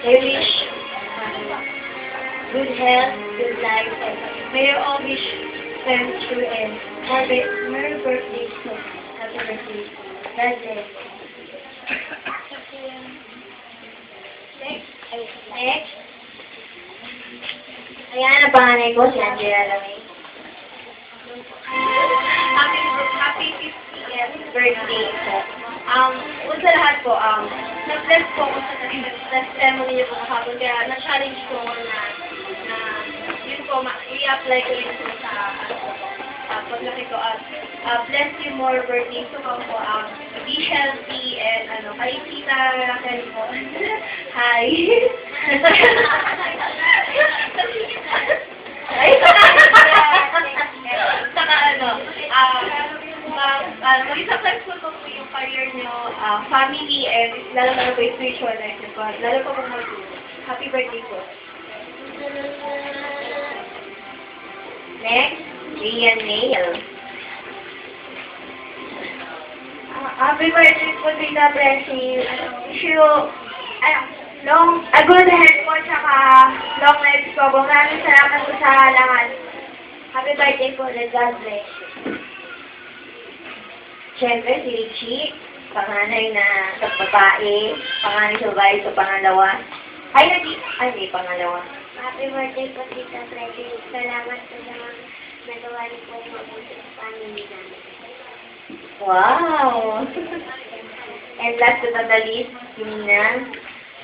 I wish good health, good life, and may you all wish them through and have a Merry birthday, so happy birthday. That's it. Next. Ayan, ang panganay ko, si Angela Lamay. Happy 50th birthday po. Una sa lahat po, nag-bless po ako sa testimony niyo po kahapon, kaya na-challenge ko na yun po, i-apply ko yun po sa paglaki ko. Bless you more birthday to come po. Be healthy and kay Tita Raquel po. Hi! Saka maging successful po po yung career nyo, family, and lalo po yung spiritual life nyo po. Lalo po po happy birthday po. Next, Rian Nail. Happy birthday po, Tita Blessing. Wish you a good health po, tsaka long life po. Maraming salamat po sa lahat. Happy birthday po, and God bless you. Siyempre, si Richie, panganay na babae, panganay sa babae sa pangalawa. Hindi, pangalawa. Happy birthday po, Tita Blessing. Salamat po sa mga nagawa niyo po mabuti sa family namin. Wow! And last but not the least, yung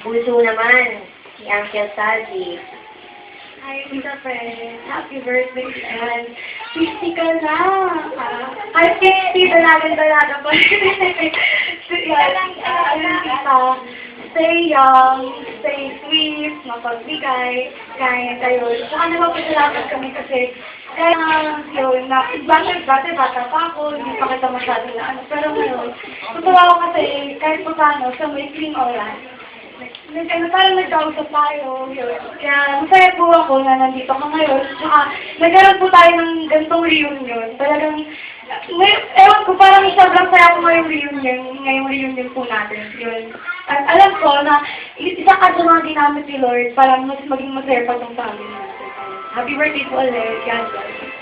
bunso naman, si Uncle Salvi. Hi, Tita Blessing. Happy birthday, and 50 ka na. Ay, 50 dalaga pa. Stay young, stay sweet, mapagbigay, kaya kayo. Saka napapasalamat kami kasi kaya yun, bata pa ako, hindi pa kita masyado na pero ngayon, tutuwa ako kasi kahit pa paano, sa may clean oras. Parang nagkausap tayo, yun. Kaya masaya po ako na nandito ka ngayon. Saka nagkaroon po tayo ng ganitong reunion. Talagang, ewan ko, parang sobrang saya ko ngayong reunion po natin. Yun. At alam ko na isa ka sa mga ginamit ni Lord para mas maging masaya pa itong family natin. Happy birthday po ulit. God bless.